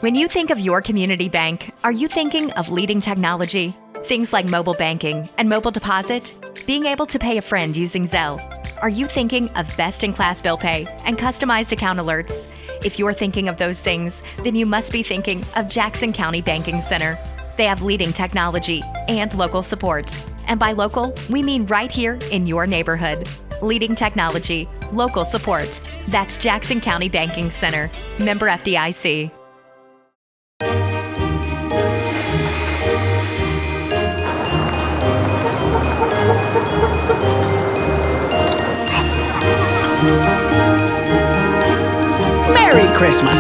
When you think of your community bank, are you thinking of leading technology? Things like mobile banking and mobile deposit? Being able to pay a friend using Zelle? Are you thinking of best-in-class bill pay and customized account alerts? If you're thinking of those things, then you must be thinking of Jackson County Banking Center. They have leading technology and local support. And by local, we mean right here in your neighborhood. Leading technology, local support. That's Jackson County Banking Center. Member FDIC. Merry Christmas!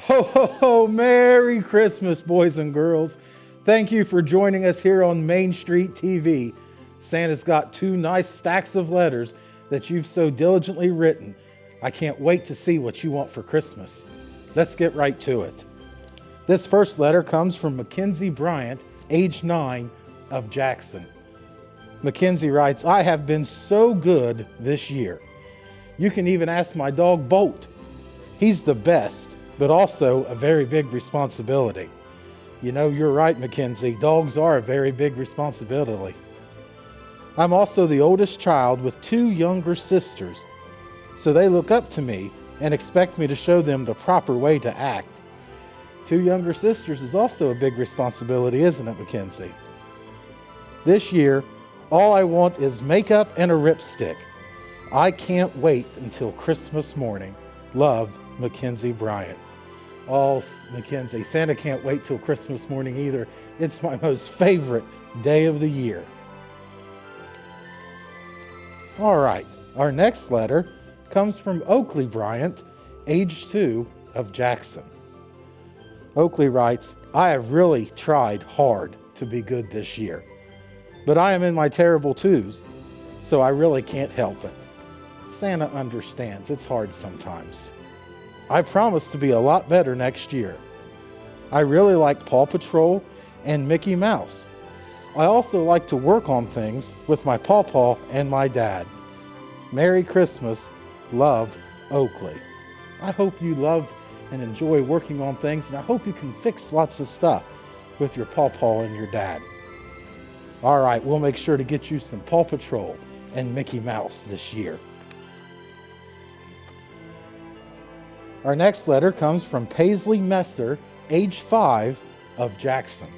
Ho, ho, ho, Merry Christmas, boys and girls. Thank you for joining us here on Main Street TV. Santa's got 2 nice stacks of letters that you've so diligently written. I can't wait to see what you want for Christmas. Let's get right to it. This first letter comes from Mackenzie Bryant, age 9, of Jackson. Mackenzie writes, I have been so good this year. You can even ask my dog Bolt. He's the best, but also a very big responsibility. You know, you're right, Mackenzie. Dogs are a very big responsibility. I'm also the oldest child with 2 younger sisters, so they look up to me and expect me to show them the proper way to act. 2 younger sisters is also a big responsibility, isn't it, Mackenzie? This year, all I want is makeup and a ripstick. I can't wait until Christmas morning. Love, Mackenzie Bryant. Oh, Mackenzie, Santa can't wait till Christmas morning either. It's my most favorite day of the year. All right, our next letter comes from Oakley Bryant, age 2, of Jackson. Oakley writes, I have really tried hard to be good this year, but I am in my terrible 2s, so I really can't help it. Santa understands, it's hard sometimes. I promise to be a lot better next year. I really like Paw Patrol and Mickey Mouse. I also like to work on things with my pawpaw and my dad. Merry Christmas. Love, Oakley. I hope you love and enjoy working on things, and I hope you can fix lots of stuff with your pawpaw and your dad. All right, we'll make sure to get you some Paw Patrol and Mickey Mouse this year. Our next letter comes from Paisley Messer, age 5, of Jackson.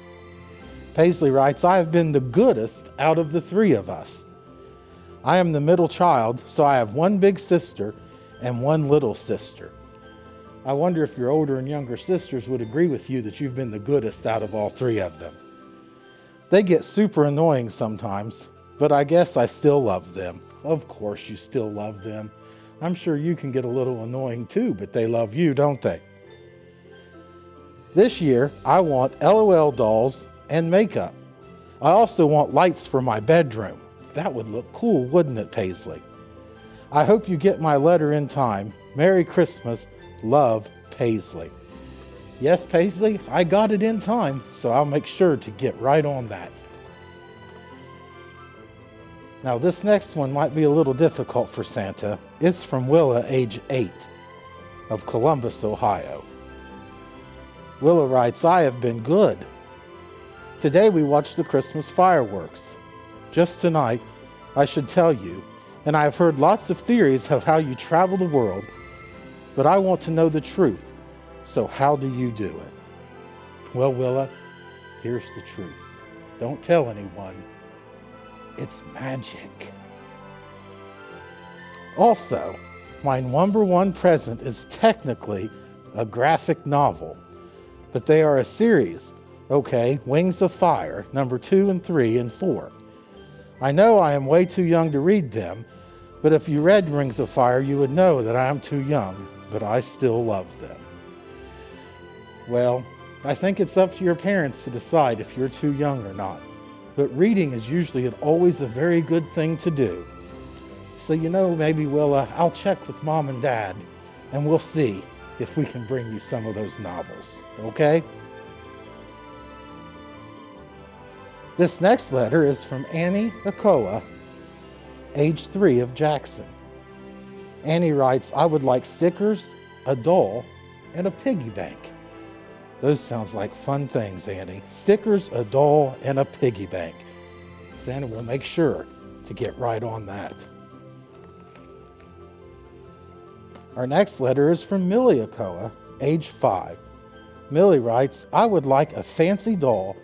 Paisley writes, I have been the goodest out of the 3 of us. I am the middle child, so I have 1 big sister and 1 little sister. I wonder if your older and younger sisters would agree with you that you've been the goodest out of all 3 of them. They get super annoying sometimes, but I guess I still love them. Of course you still love them. I'm sure you can get a little annoying too, but they love you, don't they? This year, I want LOL dolls and makeup. I also want lights for my bedroom. That would look cool, wouldn't it, Paisley? I hope you get my letter in time. Merry Christmas. Love, Paisley. Yes, Paisley, I got it in time, so I'll make sure to get right on that. Now, this next one might be a little difficult for Santa. It's from Willa, age 8, of Columbus, Ohio. Willa writes, I have been good. Today we watched the Christmas fireworks. Just tonight, I should tell you, and I have heard lots of theories of how you travel the world, but I want to know the truth. So how do you do it? Well, Willa, here's the truth. Don't tell anyone. It's magic. Also, my number 1 present is technically a graphic novel, but they are a series. Okay, Wings of Fire, number 2 and 3 and 4. I know I am way too young to read them, but if you read Rings of Fire, you would know that I am too young, but I still love them. Well, I think it's up to your parents to decide if you're too young or not. But reading is usually always a very good thing to do. So maybe I'll check with Mom and Dad, and we'll see if we can bring you some of those novels, okay? This next letter is from Annie Akoa, age 3 of Jackson. Annie writes, I would like stickers, a doll, and a piggy bank. Those sounds like fun things, Annie. Stickers, a doll, and a piggy bank. Santa will make sure to get right on that. Our next letter is from Millie Akoa, age 5. Millie writes, I would like a fancy doll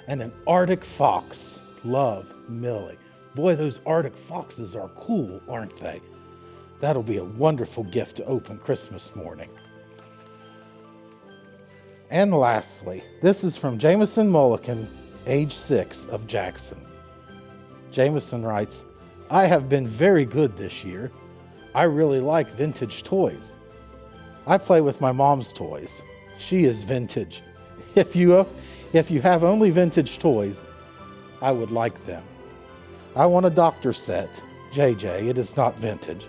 and an Arctic fox. Love, Millie. Boy, those Arctic foxes are cool, aren't they? That'll be a wonderful gift to open Christmas morning. And lastly, this is from Jameson Mulligan, age 6 of Jackson. Jameson writes, I have been very good this year. I really like vintage toys. I play with my mom's toys. She is vintage. If you have only vintage toys, I would like them. I want a doctor set. JJ, it is not vintage.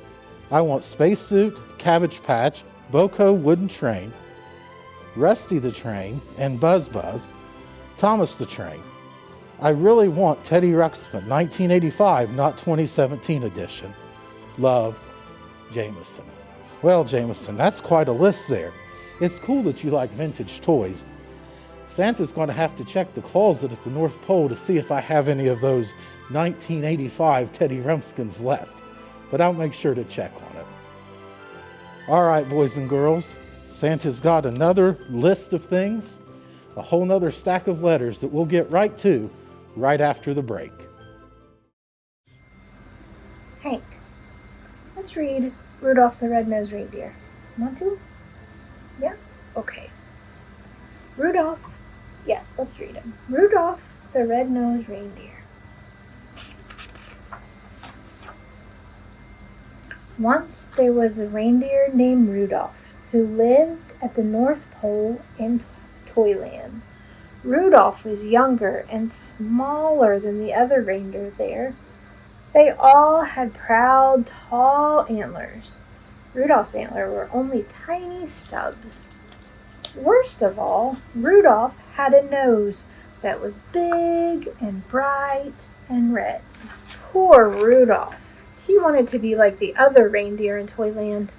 I want Spacesuit, Cabbage Patch, Boko Wooden Train, Rusty the Train, and Buzz Buzz, Thomas the Train. I really want Teddy Ruxpin, 1985, not 2017 edition. Love, Jameson. Well, Jameson, that's quite a list there. It's cool that you like vintage toys. Santa's going to have to check the closet at the North Pole to see if I have any of those 1985 Teddy Ruxpins left, but I'll make sure to check on it. All right, boys and girls, Santa's got another list of things, a whole nother stack of letters that we'll get right to right after the break. Hank, let's read Rudolph the Red-Nosed Reindeer. Want to? Yeah? Okay. Rudolph. Yes, let's read him. Rudolph the Red-Nosed Reindeer. Once there was a reindeer named Rudolph who lived at the North Pole in Toyland. Rudolph was younger and smaller than the other reindeer there. They all had proud, tall antlers. Rudolph's antlers were only tiny stubs. Worst of all, Rudolph had a nose that was big and bright and red. Poor Rudolph. He wanted to be like the other reindeer in Toyland.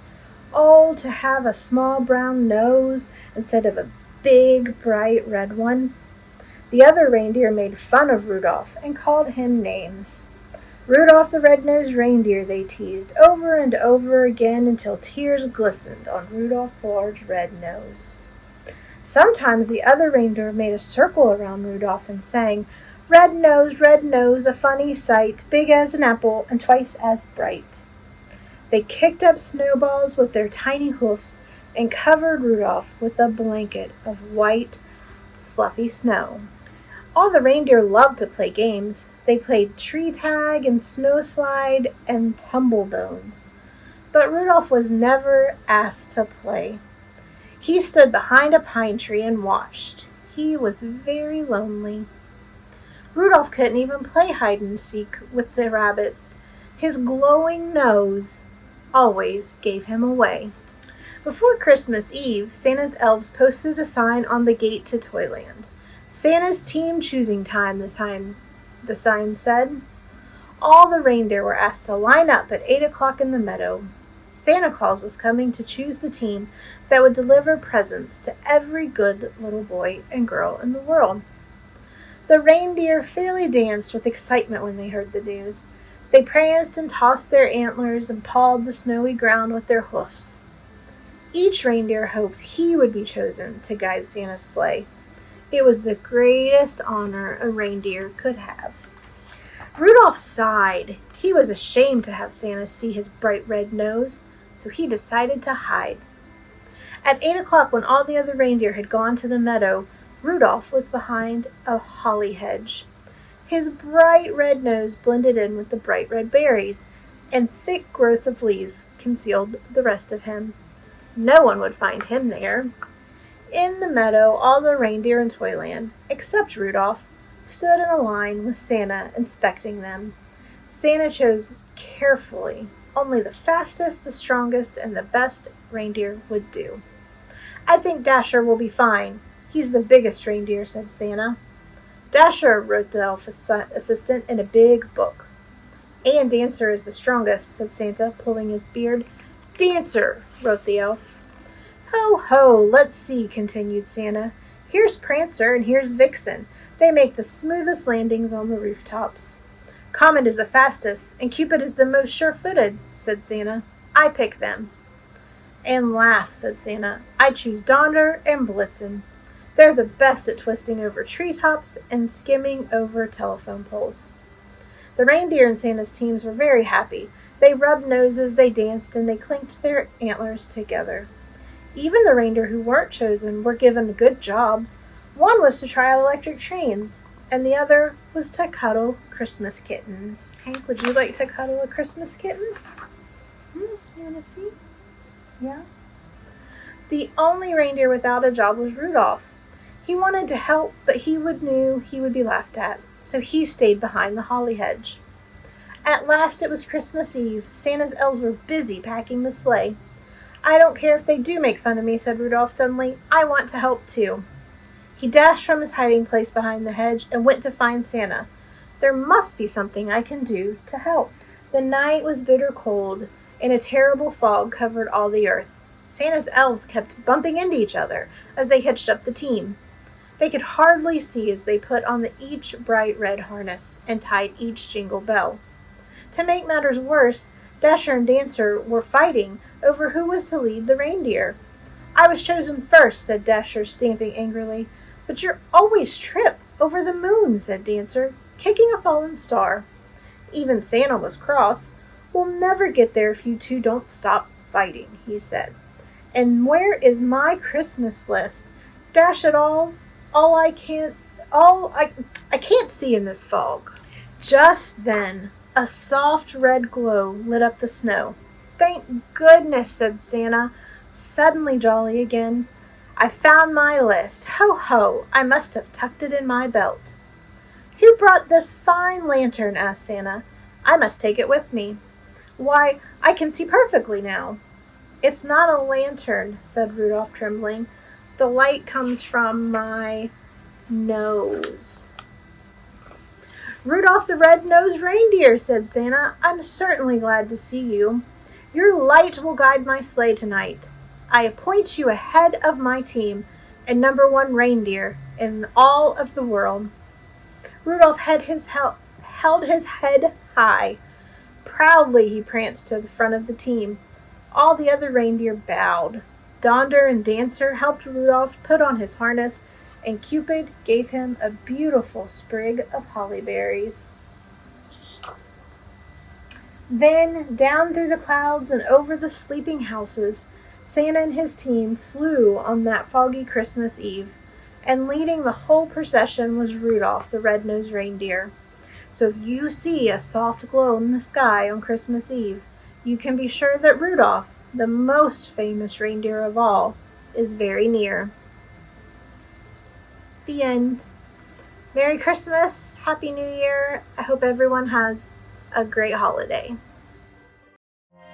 Oh, to have a small brown nose instead of a big, bright red one. The other reindeer made fun of Rudolph and called him names. Rudolph the Red-Nosed Reindeer, they teased over and over again until tears glistened on Rudolph's large red nose. Sometimes the other reindeer made a circle around Rudolph and sang, red nose, a funny sight, big as an apple and twice as bright. They kicked up snowballs with their tiny hoofs and covered Rudolph with a blanket of white, fluffy snow. All the reindeer loved to play games. They played tree tag and snow slide and tumble bones. But Rudolph was never asked to play. He stood behind a pine tree and watched. He was very lonely. Rudolph couldn't even play hide and seek with the rabbits. His glowing nose always gave him away. Before Christmas Eve, Santa's elves posted a sign on the gate to Toyland. Santa's team choosing time, the sign said. All the reindeer were asked to line up at 8 o'clock in the meadow. Santa Claus was coming to choose the team that would deliver presents to every good little boy and girl in the world. The reindeer fairly danced with excitement when they heard the news. They pranced and tossed their antlers and pawed the snowy ground with their hoofs. Each reindeer hoped he would be chosen to guide Santa's sleigh. It was the greatest honor a reindeer could have. Rudolph sighed. He was ashamed to have Santa see his bright red nose, so he decided to hide. At 8 o'clock, when all the other reindeer had gone to the meadow, Rudolph was behind a holly hedge. His bright red nose blended in with the bright red berries, and thick growth of leaves concealed the rest of him. No one would find him there. In the meadow, all the reindeer in Toyland, except Rudolph, stood in a line with Santa, inspecting them. Santa chose carefully. Only the fastest, the strongest, and the best reindeer would do. "I think Dasher will be fine. He's the biggest reindeer," said Santa. "Dasher," wrote the elf assistant in a big book. "And Dancer is the strongest," said Santa, pulling his beard. "Dancer," wrote the elf. "Ho, ho, let's see," continued Santa. "Here's Prancer and here's Vixen. They make the smoothest landings on the rooftops." "Comet is the fastest, and Cupid is the most sure-footed," said Santa. "I pick them." "And last," said Santa, "I choose Donder and Blitzen. They're the best at twisting over treetops and skimming over telephone poles." The reindeer in Santa's teams were very happy. They rubbed noses, they danced, and they clinked their antlers together. Even the reindeer who weren't chosen were given good jobs. One was to try electric trains, and the other was to cuddle Christmas kittens. Hank, would you like to cuddle a Christmas kitten? You want to see? Yeah? The only reindeer without a job was Rudolph. He wanted to help, but he knew he would be laughed at, so he stayed behind the holly hedge. At last it was Christmas Eve. Santa's elves were busy packing the sleigh. "I don't care if they do make fun of me," said Rudolph suddenly. "I want to help too." He dashed from his hiding place behind the hedge and went to find Santa. "There must be something I can do to help." The night was bitter cold, and a terrible fog covered all the earth. Santa's elves kept bumping into each other as they hitched up the team. They could hardly see as they put on each bright red harness and tied each jingle bell. To make matters worse, Dasher and Dancer were fighting over who was to lead the reindeer. "I was chosen first," said Dasher, stamping angrily. "But you always trip over the moon," said Dancer, kicking a fallen star. Even Santa was cross. "We'll never get there if you two don't stop fighting," he said. "And where is my Christmas list? Dash it all I can't see in this fog." Just then, a soft red glow lit up the snow. "Thank goodness," said Santa, suddenly jolly again. "I found my list. Ho, ho, I must have tucked it in my belt." "Who brought this fine lantern?" asked Santa. "I must take it with me." "Why, I can see perfectly now." "It's not a lantern," said Rudolph, trembling. "The light comes from my nose." "Rudolph the Red-Nosed Reindeer," said Santa, "I'm certainly glad to see you. Your light will guide my sleigh tonight. I appoint you ahead of my team and #1 reindeer in all of the world." Rudolph held his head high. Proudly he pranced to the front of the team. All the other reindeer bowed. Donder and Dancer helped Rudolph put on his harness, and Cupid gave him a beautiful sprig of holly berries. Then, down through the clouds and over the sleeping houses, Santa and his team flew on that foggy Christmas Eve, and leading the whole procession was Rudolph the Red-Nosed Reindeer. So if you see a soft glow in the sky on Christmas Eve, you can be sure that Rudolph, the most famous reindeer of all, is very near. The end. Merry Christmas, Happy New Year. I hope everyone has a great holiday.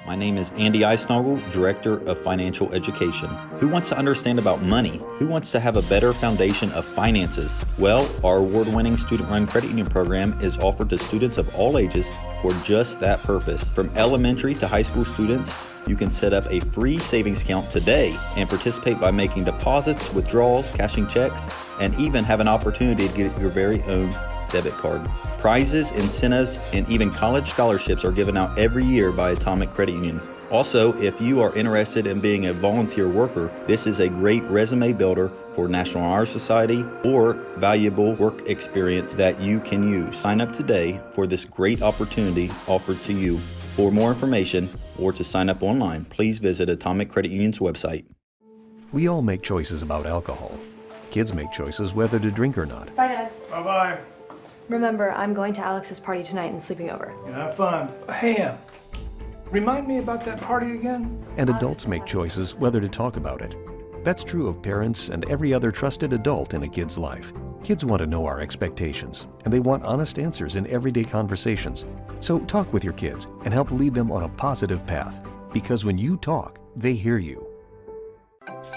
My name is Andy Eisnagel, Director of Financial Education. Who wants to understand about money? Who wants to have a better foundation of finances? Well, our award-winning student-run credit union program is offered to students of all ages for just that purpose. From elementary to high school students, you can set up a free savings account today and participate by making deposits, withdrawals, cashing checks, and even have an opportunity to get your very own debit card. Prizes, incentives, and even college scholarships are given out every year by Atomic Credit Union. Also, if you are interested in being a volunteer worker, this is a great resume builder for National Honor Society or valuable work experience that you can use. Sign up today for this great opportunity offered to you. For more information or to sign up online, please visit Atomic Credit Union's website. We all make choices about alcohol. Kids make choices whether to drink or not. Bye, Dad. Bye-bye. Remember, I'm going to Alex's party tonight and sleeping over. Have fun. Hey, remind me about that party again? And adults make choices whether to talk about it. That's true of parents and every other trusted adult in a kid's life. Kids want to know our expectations, and they want honest answers in everyday conversations. So talk with your kids and help lead them on a positive path, because when you talk, they hear you.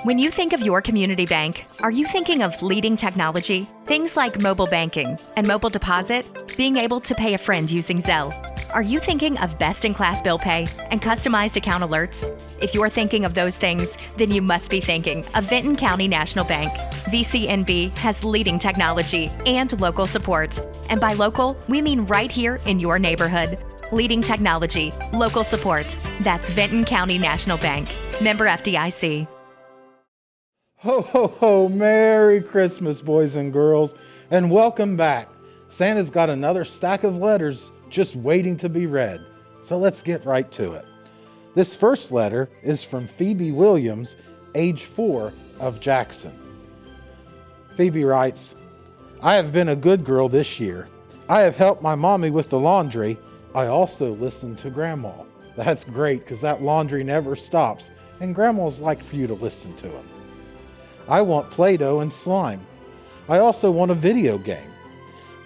When you think of your community bank, are you thinking of leading technology? Things like mobile banking and mobile deposit, being able to pay a friend using Zelle. Are you thinking of best-in-class bill pay and customized account alerts? If you're thinking of those things, then you must be thinking of Vinton County National Bank. VCNB has leading technology and local support. And by local, we mean right here in your neighborhood. Leading technology, local support. That's Vinton County National Bank. Member FDIC. Ho, ho, ho, Merry Christmas, boys and girls, and welcome back. Santa's got another stack of letters just waiting to be read, so let's get right to it. This first letter is from Phoebe Williams, age 4, of Jackson. Phoebe writes, I have been a good girl this year. I have helped my mommy with the laundry. I also listened to Grandma. That's great, because that laundry never stops, and Grandma's like for you to listen to him. I want Play-Doh and slime. I also want a video game.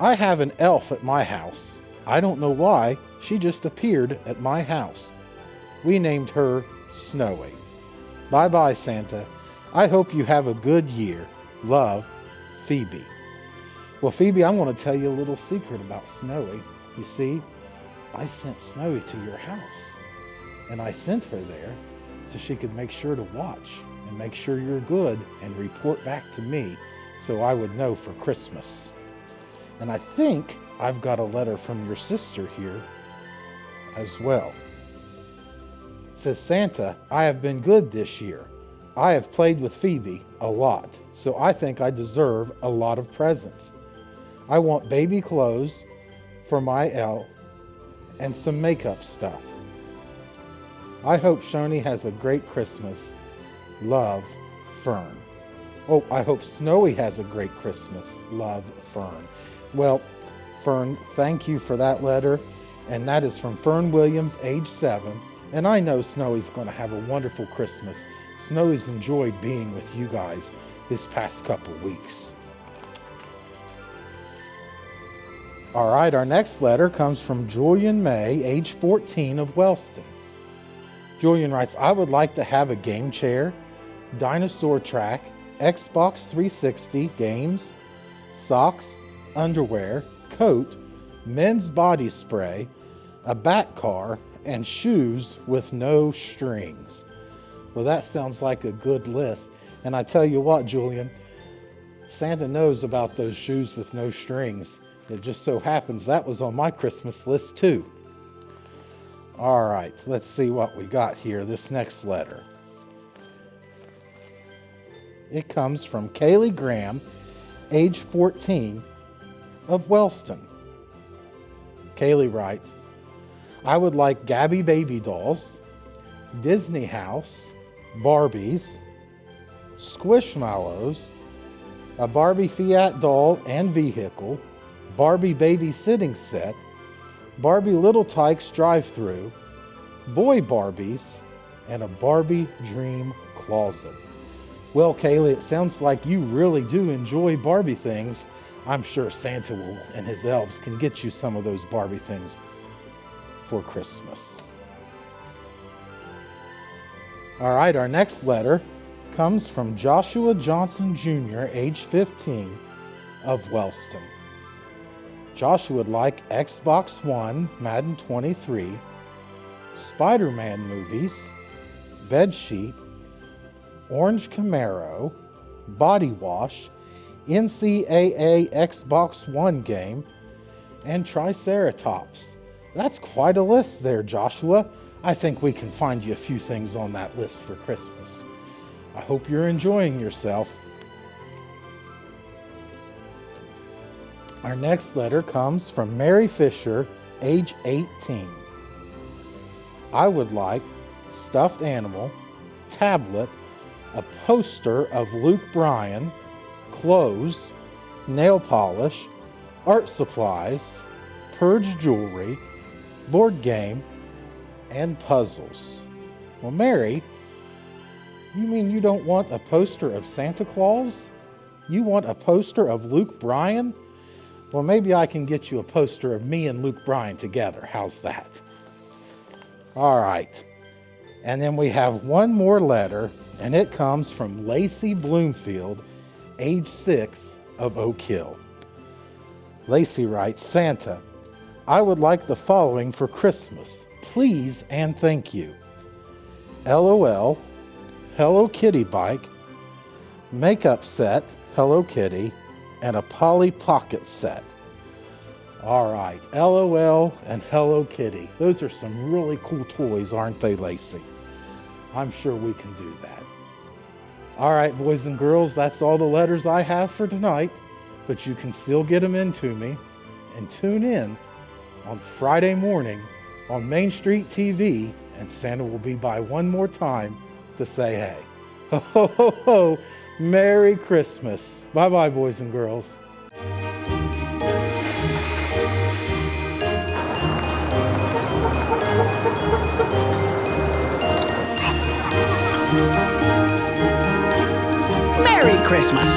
I have an elf at my house. I don't know why, she just appeared at my house. We named her Snowy. Bye-bye, Santa. I hope you have a good year. Love, Phoebe. Well, Phoebe, I'm going to tell you a little secret about Snowy. You see, I sent Snowy to your house, and I sent her there so she could make sure to watch and make sure you're good and report back to me so I would know for Christmas. And I think I've got a letter from your sister here as well. It says, Santa, I have been good this year. I have played with Phoebe a lot, so I think I deserve a lot of presents. I want baby clothes for my elf and some makeup stuff. I hope Shoni has a great Christmas. Love, Fern. Oh, I hope Snowy has a great Christmas. Love, Fern. Well, Fern, thank you for that letter. And that is from Fern Williams, age 7. And I know Snowy's going to have a wonderful Christmas. Snowy's enjoyed being with you guys this past couple weeks. All right, our next letter comes from Julian May, age 14, of Wellston. Julian writes, I would like to have a game chair, dinosaur track, Xbox 360 games, socks, underwear, coat, men's body spray, a bat car, and shoes with no strings. Well, that sounds like a good list. And I tell you what, Julian, Santa knows about those shoes with no strings. It just so happens that was on my Christmas list too. All right, let's see what we got here, this next letter. It comes from Kaylee Graham, age 14, of Wellston. Kaylee writes, I would like Gabby baby dolls, Disney house, Barbies, Squishmallows, a Barbie Fiat doll and vehicle, Barbie baby sitting set, Barbie Little Tykes drive-thru, boy Barbies, and a Barbie dream closet. Well, Kaylee, it sounds like you really do enjoy Barbie things. I'm sure Santa will and his elves can get you some of those Barbie things for Christmas. All right, our next letter comes from Joshua Johnson Jr., age 15, of Wellston. Joshua would like Xbox One, Madden 23, Spider-Man movies, bedsheet, Orange Camaro, body wash, NCAA Xbox One game, and Triceratops. That's quite a list there, Joshua. I think we can find you a few things on that list for Christmas. I hope you're enjoying yourself. Our next letter comes from Mary Fisher, age 18. I would like stuffed animal, tablet, a poster of Luke Bryan, clothes, nail polish, art supplies, Purge jewelry, board game, and puzzles. Well, Mary, You mean you don't want a poster of Santa Claus? You want a poster of Luke Bryan? Well, maybe I can get you a poster of me and Luke Bryan together. How's that? All right. And then we have one more letter, and it comes from Lacey Bloomfield, age 6 of Oak Hill. Lacey writes, Santa, I would like the following for Christmas. Please and thank you. LOL, Hello Kitty bike, makeup set, Hello Kitty, and a Polly Pocket set. All right, LOL and Hello Kitty. Those are some really cool toys, aren't they, Lacey? I'm sure we can do that. All right, boys and girls, that's all the letters I have for tonight, but you can still get them into me and tune in on Friday morning on Main Street TV, and Santa will be by one more time to say hey. Ho, ho, ho, ho. Merry Christmas. Bye-bye, boys and girls. Merry Christmas.